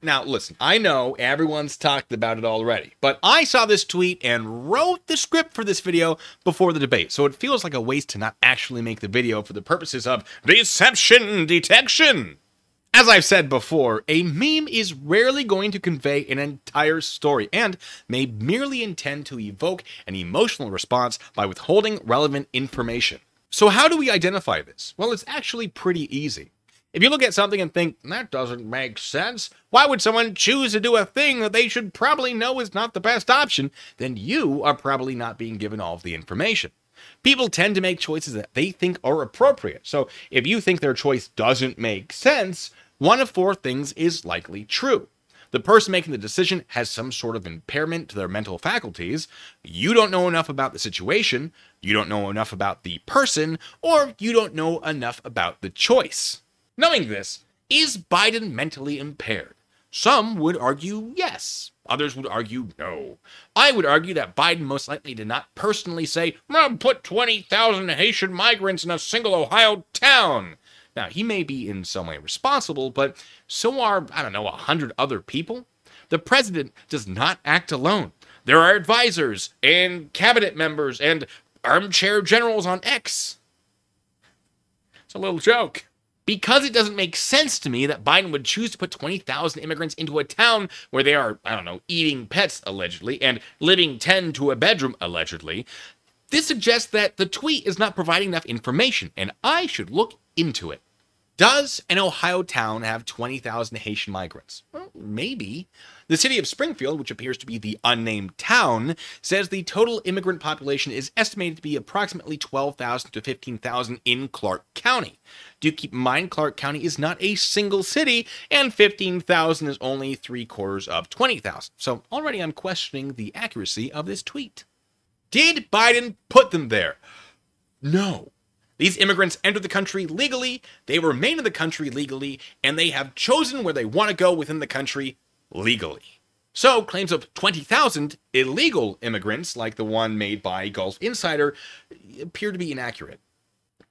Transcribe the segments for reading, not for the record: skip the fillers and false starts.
Now, listen, I know everyone's talked about it already, but I saw this tweet and wrote the script for this video before the debate, so it feels like a waste to not actually make the video for the purposes of deception detection. As I've said before, a meme is rarely going to convey an entire story and may merely intend to evoke an emotional response by withholding relevant information. So how do we identify this? Well, it's actually pretty easy. If you look at something and think, that doesn't make sense, why would someone choose to do a thing that they should probably know is not the best option, then you are probably not being given all of the information. People tend to make choices that they think are appropriate, so if you think their choice doesn't make sense, one of four things is likely true. The person making the decision has some sort of impairment to their mental faculties, you don't know enough about the situation, you don't know enough about the person, or you don't know enough about the choice. Knowing this, is Biden mentally impaired? Some would argue yes. Others would argue no. I would argue that Biden most likely did not personally say, put 20,000 Haitian migrants in a single Ohio town. Now, he may be in some way responsible, but so are, 100 other people. The president does not act alone. There are advisors and cabinet members and armchair generals on X. It's a little joke. Because it doesn't make sense to me that Biden would choose to put 20,000 immigrants into a town where they are, eating pets, allegedly, and living 10 to a bedroom, allegedly, this suggests that the tweet is not providing enough information, and I should look into it. Does an Ohio town have 20,000 Haitian migrants? Well, maybe. The city of Springfield, which appears to be the unnamed town, says the total immigrant population is estimated to be approximately 12,000 to 15,000 in Clark County. Do keep in mind, Clark County is not a single city, and 15,000 is only 3/4 of 20,000. So already I'm questioning the accuracy of this tweet. Did Biden put them there? No. These immigrants entered the country legally, they remain in the country legally, and they have chosen where they want to go within the country legally. So, claims of 20,000 illegal immigrants, like the one made by Gulf Insider, appear to be inaccurate.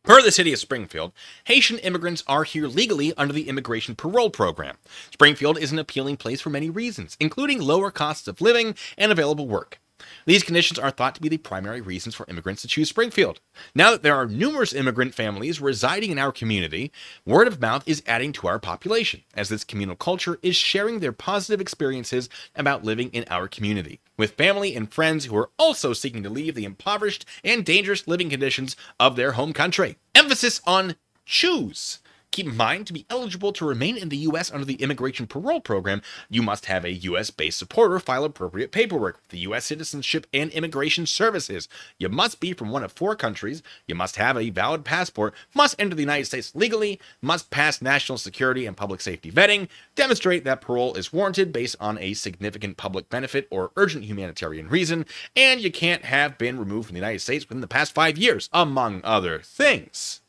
Per the city of Springfield, Haitian immigrants are here legally under the immigration parole program. Springfield is an appealing place for many reasons, including lower costs of living and available work. These conditions are thought to be the primary reasons for immigrants to choose Springfield. Now that there are numerous immigrant families residing in our community, word of mouth is adding to our population, as this communal culture is sharing their positive experiences about living in our community, with family and friends who are also seeking to leave the impoverished and dangerous living conditions of their home country. Emphasis on choose. Keep in mind, to be eligible to remain in the U.S. under the immigration parole program, you must have a U.S.-based supporter file appropriate paperwork with the U.S. Citizenship and Immigration Services. You must be from one of 4 countries, you must have a valid passport, must enter the United States legally, must pass national security and public safety vetting, demonstrate that parole is warranted based on a significant public benefit or urgent humanitarian reason, and you can't have been removed from the United States within the past 5 years, among other things.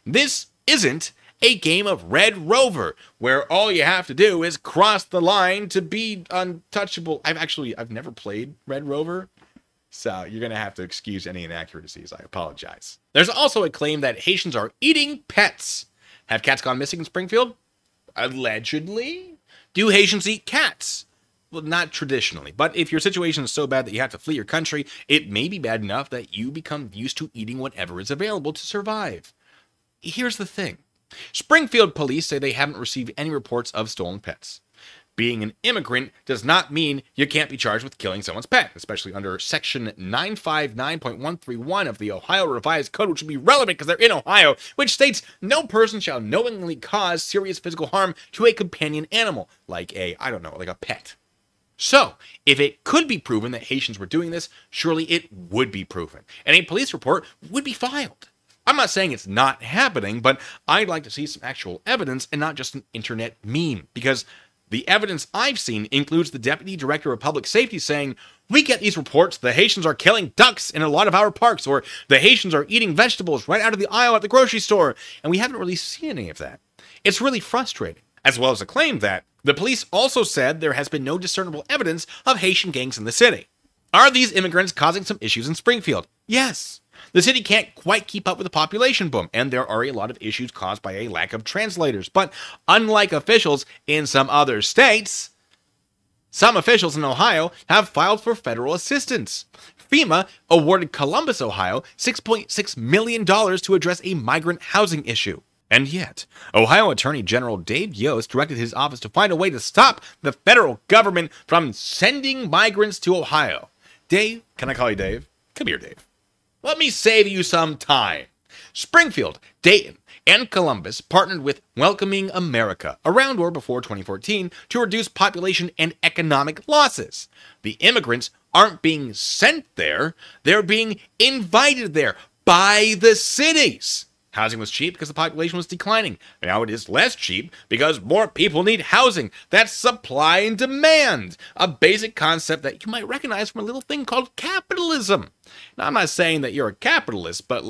This isn't a game of Red Rover, where all you have to do is cross the line to be untouchable. I've never played Red Rover, so you're going to have to excuse any inaccuracies. I apologize. There's also a claim that Haitians are eating pets. Have cats gone missing in Springfield? Allegedly. Do Haitians eat cats? Well, not traditionally, but if your situation is so bad that you have to flee your country, it may be bad enough that you become used to eating whatever is available to survive. Here's the thing. Springfield police say they haven't received any reports of stolen pets. Being an immigrant does not mean you can't be charged with killing someone's pet, especially under Section 959.131 of the Ohio Revised Code, which would be relevant because they're in Ohio, which states no person shall knowingly cause serious physical harm to a companion animal, like a pet. So, if it could be proven that Haitians were doing this, surely it would be proven, and a police report would be filed. I'm not saying it's not happening, but I'd like to see some actual evidence and not just an internet meme, because the evidence I've seen includes the Deputy Director of Public Safety saying, we get these reports, the Haitians are killing ducks in a lot of our parks, or the Haitians are eating vegetables right out of the aisle at the grocery store, and we haven't really seen any of that. It's really frustrating, as well as a claim that the police also said there has been no discernible evidence of Haitian gangs in the city. Are these immigrants causing some issues in Springfield? Yes. The city can't quite keep up with the population boom, and there are a lot of issues caused by a lack of translators. But unlike officials in some other states, some officials in Ohio have filed for federal assistance. FEMA awarded Columbus, Ohio, $6.6 million to address a migrant housing issue. And yet, Ohio Attorney General Dave Yost directed his office to find a way to stop the federal government from sending migrants to Ohio. Dave, can I call you Dave? Come here, Dave. Let me save you some time. Springfield, Dayton, and Columbus partnered with Welcoming America around or before 2014 to reduce population and economic losses. The immigrants aren't being sent there, they're being invited there by the cities. Housing was cheap because the population was declining. Now it is less cheap because more people need housing. That's supply and demand. A basic concept that you might recognize from a little thing called capitalism. Now, I'm not saying that you're a capitalist, but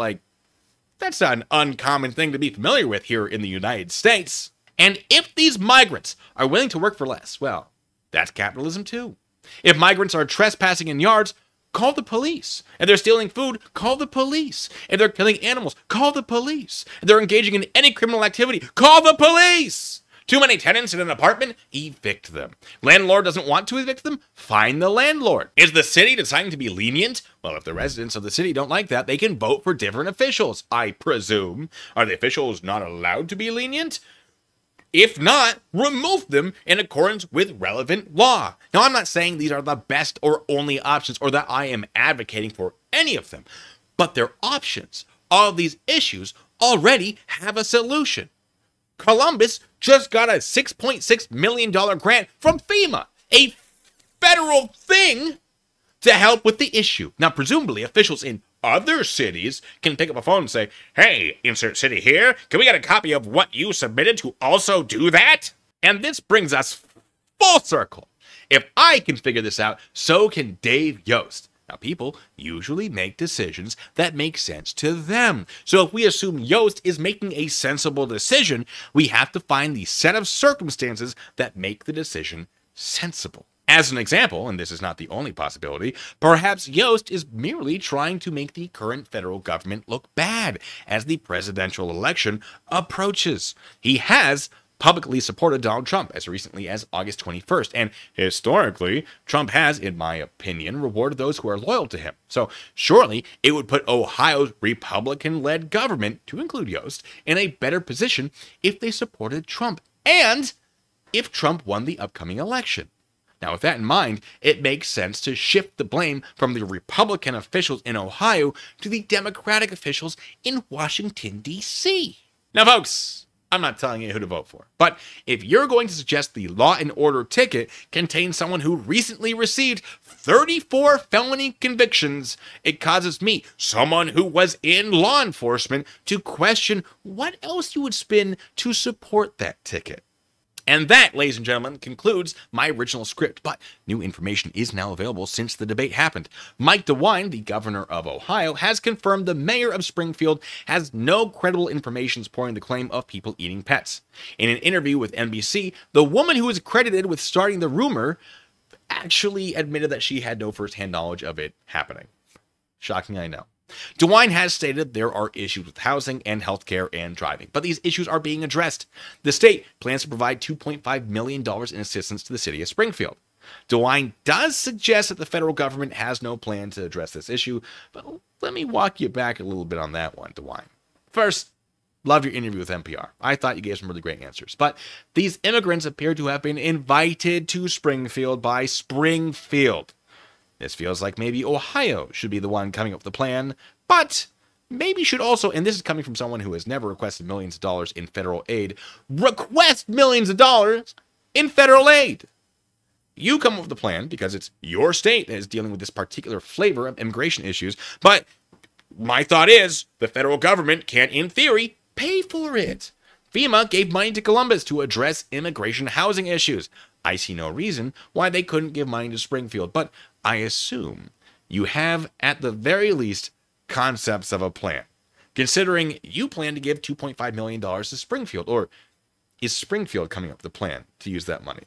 that's not an uncommon thing to be familiar with here in the United States. And if these migrants are willing to work for less, well, that's capitalism too. If migrants are trespassing in yards, call the police. If they're stealing food, call the police. If they're killing animals, call the police. If they're engaging in any criminal activity, call the police. Too many tenants in an apartment? Evict them. Landlord doesn't want to evict them? Fine the landlord. Is the city deciding to be lenient? Well, if the residents of the city don't like that, they can vote for different officials, I presume. Are the officials not allowed to be lenient? If not, remove them in accordance with relevant law. Now, I'm not saying these are the best or only options or that I am advocating for any of them, but they're options. All of these issues already have a solution. Columbus just got a $6.6 million grant from FEMA, a federal thing, to help with the issue. Now, presumably, officials in other cities can pick up a phone and say, hey, insert city here, can we get a copy of what you submitted to also do that? And this brings us full circle. If I can figure this out, so can Dave Yost. Now, people usually make decisions that make sense to them. So if we assume Yost is making a sensible decision, we have to find the set of circumstances that make the decision sensible. As an example, and this is not the only possibility, perhaps Yost is merely trying to make the current federal government look bad as the presidential election approaches. He has publicly supported Donald Trump as recently as August 21st, and historically, Trump has, in my opinion, rewarded those who are loyal to him. So surely it would put Ohio's Republican-led government, to include Yost, in a better position if they supported Trump, and if Trump won the upcoming election. Now, with that in mind, it makes sense to shift the blame from the Republican officials in Ohio to the Democratic officials in Washington, D.C. Now, folks, I'm not telling you who to vote for, but if you're going to suggest the Law and Order ticket contains someone who recently received 34 felony convictions, it causes me, someone who was in law enforcement, to question what else you would spin to support that ticket. And that, ladies and gentlemen, concludes my original script, but new information is now available since the debate happened. Mike DeWine, the governor of Ohio, has confirmed the mayor of Springfield has no credible information supporting the claim of people eating pets. In an interview with NBC, the woman who is credited with starting the rumor actually admitted that she had no firsthand knowledge of it happening. Shocking, I know. DeWine has stated there are issues with housing and healthcare and driving, but these issues are being addressed. The state plans to provide $2.5 million in assistance to the city of Springfield. DeWine does suggest that the federal government has no plan to address this issue, but let me walk you back a little bit on that one, DeWine. First, love your interview with NPR. I thought you gave some really great answers, but these immigrants appear to have been invited to Springfield by Springfield. This feels like maybe Ohio should be the one coming up with the plan, but maybe should also, and this is coming from someone who has never requested millions of dollars in federal aid, request millions of dollars in federal aid. You come up with the plan because it's your state that is dealing with this particular flavor of immigration issues, but my thought is the federal government can, in theory, pay for it. FEMA gave money to Columbus to address immigration housing issues. I see no reason why they couldn't give money to Springfield, but I assume you have, at the very least, concepts of a plan, considering you plan to give $2.5 million to Springfield, or is Springfield coming up with a plan to use that money?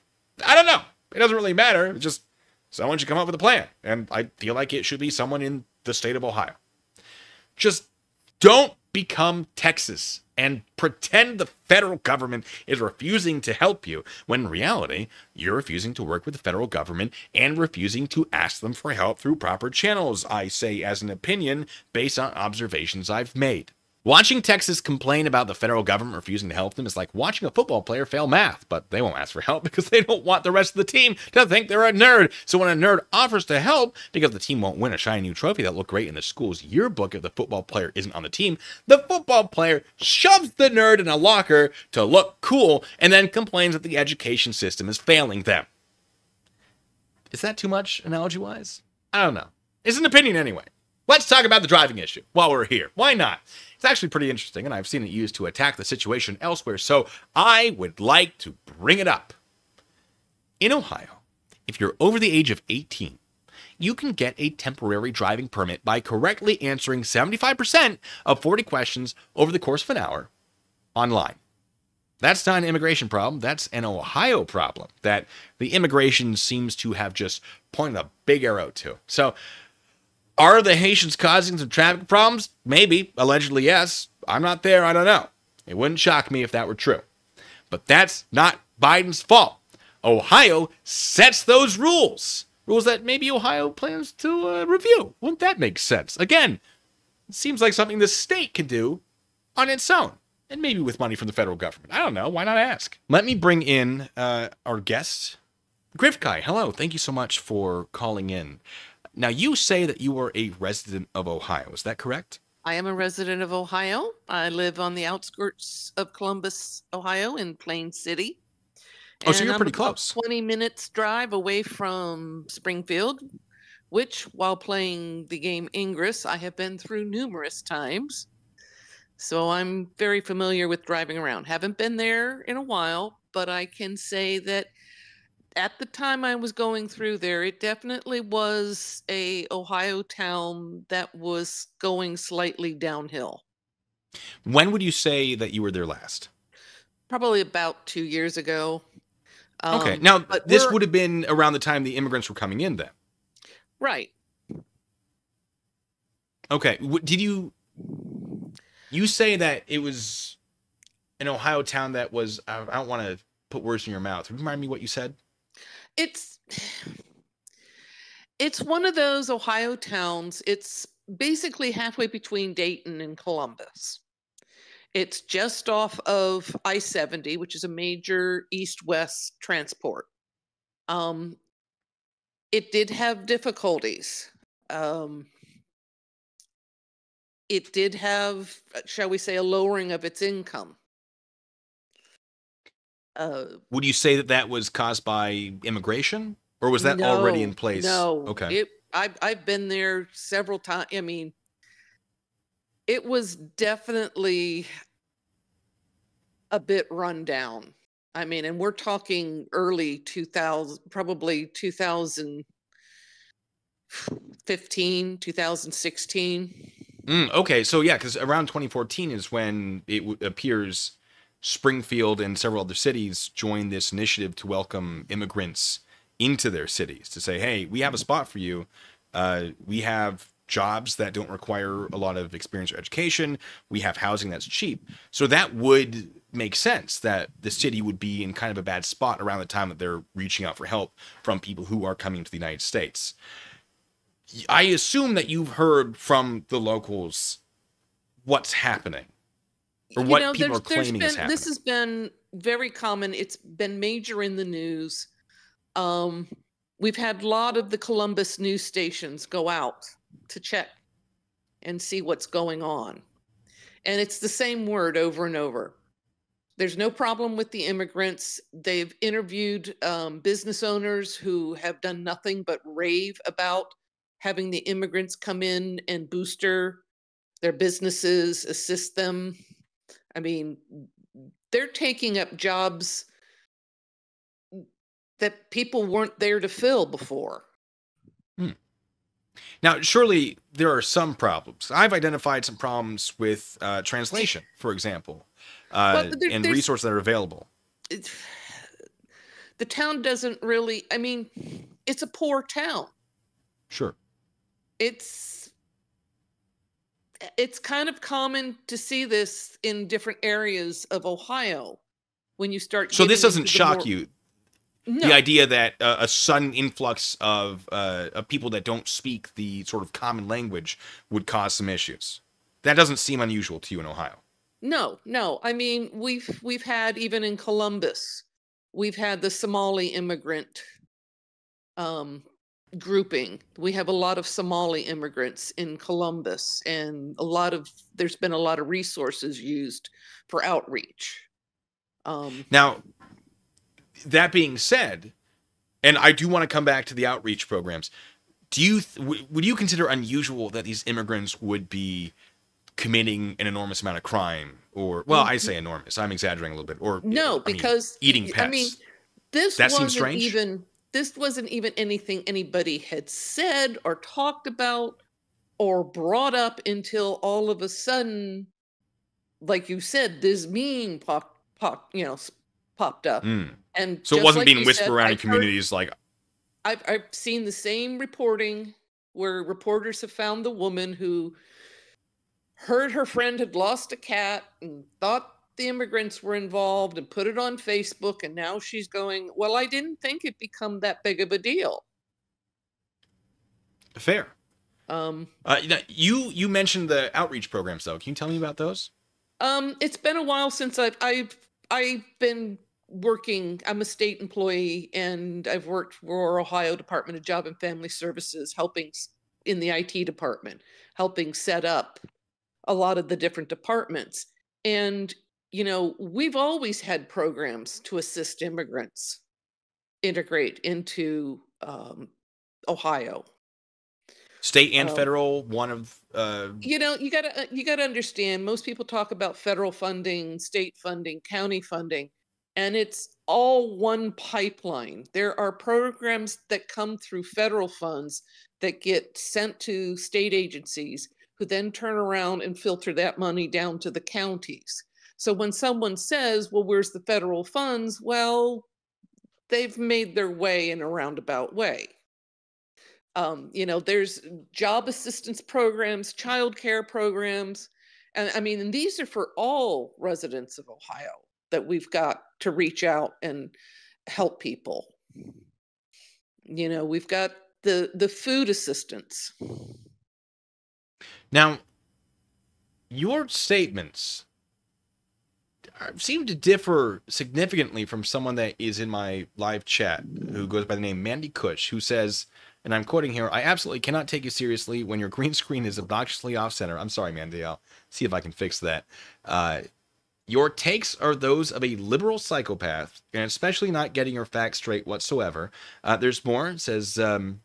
I don't know. It doesn't really matter. It's just someone should come up with a plan, and I feel like it should be someone in the state of Ohio. Just don't become Texas and pretend the federal government is refusing to help you, when in reality, you're refusing to work with the federal government and refusing to ask them for help through proper channels, I say as an opinion based on observations I've made. Watching Texas complain about the federal government refusing to help them is like watching a football player fail math, but they won't ask for help because they don't want the rest of the team to think they're a nerd. So when a nerd offers to help because the team won't win a shiny new trophy that look great in the school's yearbook if the football player isn't on the team, the football player shoves the nerd in a locker to look cool and then complains that the education system is failing them. Is that too much analogy-wise? I don't know. It's an opinion anyway. Let's talk about the driving issue while we're here. Why not? It's actually pretty interesting, and I've seen it used to attack the situation elsewhere, so I would like to bring it up. In Ohio, if you're over the age of 18, you can get a temporary driving permit by correctly answering 75% of 40 questions over the course of an hour online. That's not an immigration problem. That's an Ohio problem that the immigration seems to have just pointed a big arrow to. So, are the Haitians causing some traffic problems? Maybe. Allegedly, yes. I'm not there. I don't know. It wouldn't shock me if that were true. But that's not Biden's fault. Ohio sets those rules. Rules that maybe Ohio plans to review. Wouldn't that make sense? Again, it seems like something the state can do on its own. And maybe with money from the federal government. I don't know. Why not ask? Let me bring in our guest, Grifkai. Hello. Thank you so much for calling in. Now, you say that you are a resident of Ohio. Is that correct? I am a resident of Ohio. I live on the outskirts of Columbus, Ohio, in Plain City. Oh, so you're pretty close. 20 minutes drive away from Springfield, which, while playing the game Ingress, I have been through numerous times. So I'm very familiar with driving around. Haven't been there in a while, but I can say that at the time I was going through there, it definitely was a Ohio town that was going slightly downhill. When would you say that you were there last? Probably about 2 years ago. Okay. Now, this would have been around the time the immigrants were coming in then. Right. Okay. Did you say that it was an Ohio town that was, I don't want to put words in your mouth. Remind me what you said. It's one of those Ohio towns. It's basically halfway between Dayton and Columbus. It's just off of I-70, which is a major east-west transport. It did have difficulties. It did have, shall we say, a lowering of its income. Would you say that was caused by immigration, or was that already in place? No. Okay. I've been there several times. I mean, it was definitely a bit run down. I mean, and we're talking early 2000, probably 2015, 2016. Okay, so yeah, because around 2014 is when it appears Springfield and several other cities joined this initiative to welcome immigrants into their cities, to say, hey, we have a spot for you. We have jobs that don't require a lot of experience or education. We have housing that's cheap. So that would make sense that the city would be in kind of a bad spot around the time that they're reaching out for help from people who are coming to the United States. I assume that you've heard from the locals what's happening, or what people are claiming is happening. This has been very common. It's been major in the news. We've had a lot of the Columbus news stations go out to check and see what's going on. And it's the same word over and over. There's no problem with the immigrants. They've interviewed business owners who have done nothing but rave about having the immigrants come in and booster their businesses, assist them. I mean, they're taking up jobs that people weren't there to fill before. Now, surely there are some problems. I've identified some problems with translation, for example, and resources that are available. The town doesn't really, I mean, it's a poor town. Sure. It's it's kind of common to see this in different areas of Ohio when you start So this getting doesn't into the shock more. you, the No, idea that a sudden influx of people that don't speak the sort of common language would cause some issues. That doesn't seem unusual to you in Ohio. no. I mean, we've had, even in Columbus, we've had the Somali immigrant um, grouping. We have a lot of Somali immigrants in Columbus, and there's been a lot of resources used for outreach. Now, that being said, and I do want to come back to the outreach programs, would you consider unusual that these immigrants would be committing an enormous amount of crime? Or, well, I say enormous, I'm exaggerating a little bit. Or No, I mean, because eating pets. I mean, this That seems wasn't strange. even this wasn't even anything anybody had said or talked about or brought up until all of a sudden, like you said, this meme popped up. And So it just wasn't like being you whispered said, around in communities like, I've seen the same reporting where reporters have found the woman who heard her friend had lost a cat and thought the immigrants were involved and put it on Facebook, and now she's going, well, I didn't think it'd become that big of a deal. fair. You mentioned the outreach programs, though. Can you tell me about those? It's been a while since I've been working. I'm a state employee, and I've worked for Ohio Department of Job and Family Services, helping in the IT department, helping set up a lot of the different departments. And, we've always had programs to assist immigrants integrate into Ohio. State and Um, federal, one of you gotta understand, most people talk about federal funding, state funding, county funding, and it's all one pipeline. There are programs that come through federal funds that get sent to state agencies, who then turn around and filter that money down to the counties. So when someone says, well, where's the federal funds? Well, they've made their way in a roundabout way. There's job assistance programs, child care programs. And I mean, and these are for all residents of Ohio that we've got to reach out and help people. We've got the food assistance. Now, your statements seem to differ significantly from someone that is in my live chat who goes by the name Mandy Cush, who says, and I'm quoting here, I absolutely cannot take you seriously when your green screen is obnoxiously off-center. I'm sorry, Mandy. I'll see if I can fix that. Your takes are those of a liberal psychopath, and especially not getting your facts straight whatsoever. There's more. It says, I'm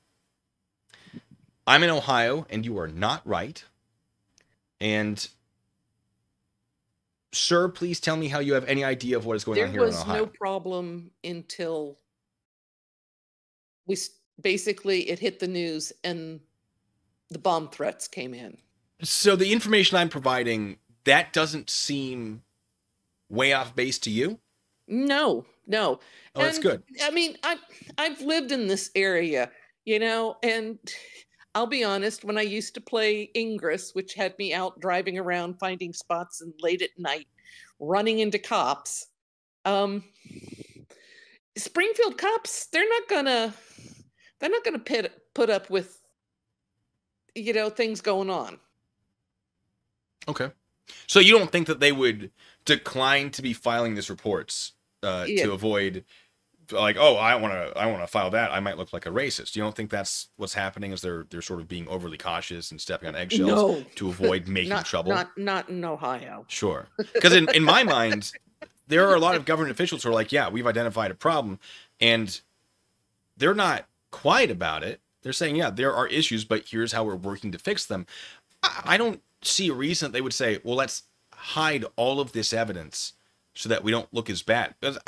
in Ohio, and you are not right. And, sir, please tell me how you have any idea of what is going on here in Ohio. There was no problem until basically it hit the news and the bomb threats came in. So the information I'm providing, that doesn't seem way off base to you? No. Oh, that's good. I mean, I've lived in this area, and I'll be honest, when I used to play Ingress, which had me out driving around finding spots and late at night running into cops, Springfield cops, they're not gonna put up with things going on. Okay. So you don't think that they would decline to be filing these reports to avoid, like, oh, I want to file that, I might look like a racist. You don't think that's what's happening, is they're sort of being overly cautious and stepping on eggshells to avoid making trouble? Not in Ohio. Sure. Because in my mind, there are a lot of government officials who are like, yeah, we've identified a problem, and they're not quiet about it. They're saying, yeah, there are issues, but here's how we're working to fix them. I don't see a reason that they would say, well, let's hide all of this evidence so that we don't look as bad. Because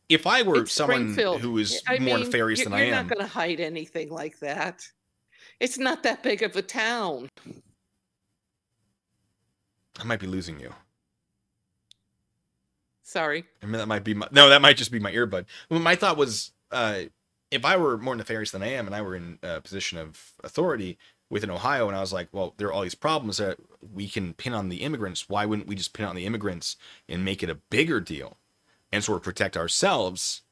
if I were someone who is more nefarious than I am, you're not going to hide anything like that. It's not that big of a town. I might be losing you. Sorry. I mean, that might just be my earbud. Well, my thought was, if I were more nefarious than I am and I were in a position of authority, within Ohio, and I was like, well, there are all these problems that we can pin on the immigrants. Why wouldn't we just pin on the immigrants and make it a bigger deal and sort of protect ourselves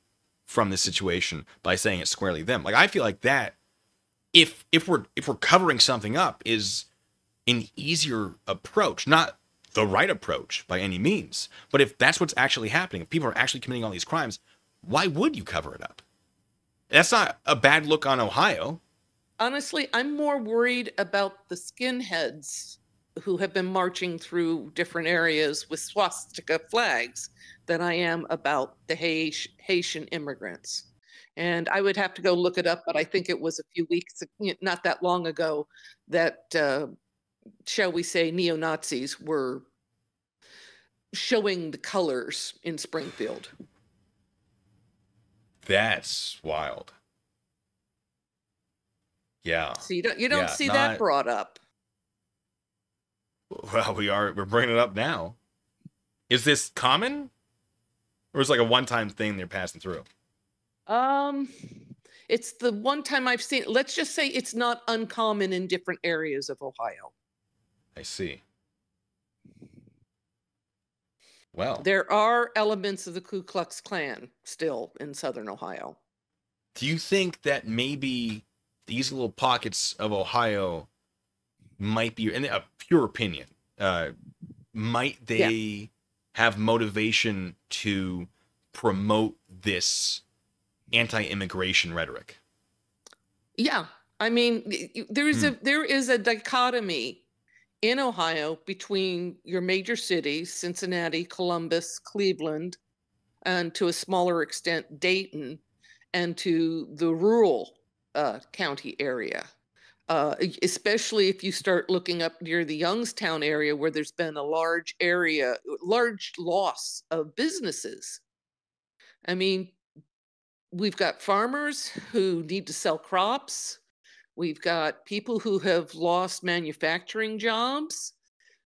from this situation by saying it's squarely them? Like, I feel like that, if we're covering something up, is an easier approach, not the right approach by any means. But if that's what's actually happening, if people are actually committing all these crimes, why would you cover it up? That's not a bad look on Ohio. Honestly, I'm more worried about the skinheads who have been marching through different areas with swastika flags than I am about the Haitian immigrants. And I would have to go look it up, but I think it was a few weeks, not that long ago, that, shall we say, neo-Nazis were showing the colors in Springfield. That's wild. Yeah. So you don't see that brought up. Well, we're bringing it up now. Is this common, or is it like a one-time thing they're passing through? It's the one time I've seen. Let's just say it's not uncommon in different areas of Ohio. I see. Well, there are elements of the Ku Klux Klan still in Southern Ohio. Do you think that maybe these little pockets of Ohio might be, in a pure opinion, might they have motivation to promote this anti-immigration rhetoric? Yeah, I mean, there is a dichotomy in Ohio between your major cities, Cincinnati, Columbus, Cleveland, and to a smaller extent, Dayton, and to the rural county area. Especially if you start looking up near the Youngstown area, where there's been a large loss of businesses. I mean, we've got farmers who need to sell crops. We've got people who have lost manufacturing jobs.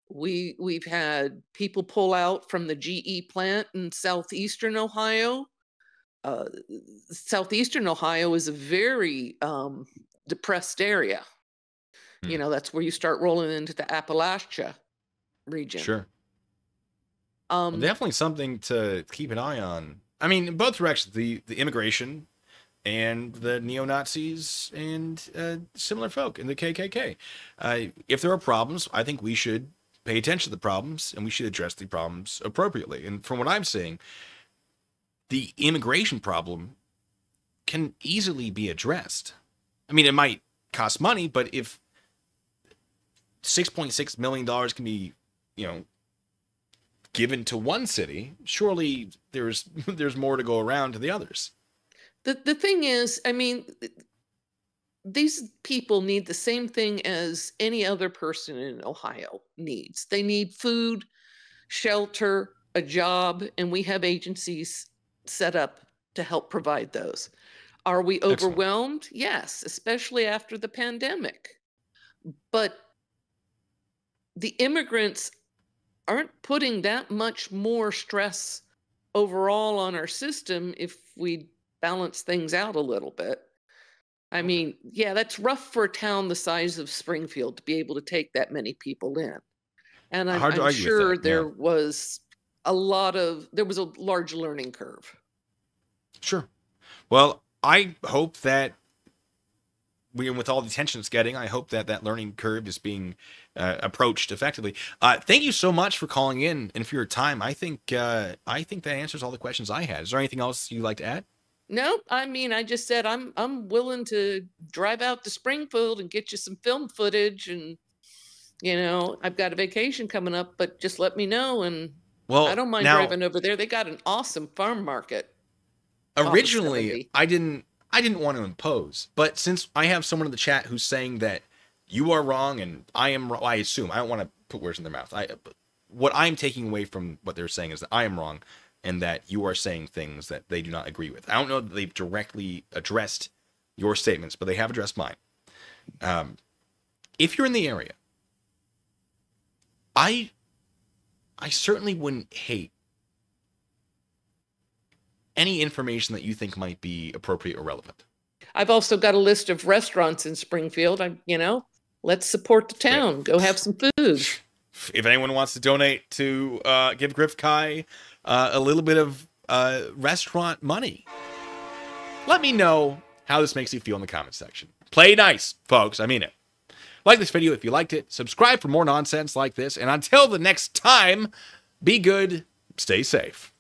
We've had people pull out from the GE plant in southeastern Ohio. Southeastern Ohio is a very depressed area. You know, that's where you start rolling into the Appalachia region. Sure. Well, definitely something to keep an eye on. I mean, in both directions, the immigration and the neo-Nazis and similar folk in the KKK. If there are problems, I think we should pay attention to the problems and we should address the problems appropriately. And from what I'm seeing, the immigration problem can easily be addressed. I mean, it might cost money, but if $6.6 million can be, given to one city, surely there's more to go around to the others. The thing is, I mean, these people need the same thing as any other person in Ohio needs. They need food, shelter, a job, and we have agencies set up to help provide those. Are we overwhelmed? Excellent. Yes, especially after the pandemic. But the immigrants aren't putting that much more stress overall on our system if we balance things out a little bit. I mean, yeah, that's rough for a town the size of Springfield to be able to take that many people in. And I'm sure there was a large learning curve. Sure. Well, I hope that with all the attention it's getting, I hope that that learning curve is being approached effectively. Thank you so much for calling in and for your time. I think that answers all the questions I had. Is there anything else you'd like to add? No, I mean, I just said I'm willing to drive out to Springfield and get you some film footage, and I've got a vacation coming up, but just let me know, and I don't mind driving over there. They got an awesome farm market. Originally, I didn't want to impose, but since I have someone in the chat who's saying that you are wrong and I am wrong, I assume, I don't want to put words in their mouth. What I'm taking away from what they're saying is that I am wrong and that you are saying things that they do not agree with. I don't know that they've directly addressed your statements, but they have addressed mine. If you're in the area, I certainly wouldn't hate any information that you think might be appropriate or relevant. I've also got a list of restaurants in Springfield. Let's support the town. Go have some food. If anyone wants to donate to give Griff Kai a little bit of restaurant money, let me know how this makes you feel in the comments section. Play nice, folks. I mean it. Like this video if you liked it. Subscribe for more nonsense like this. And until the next time, be good, stay safe.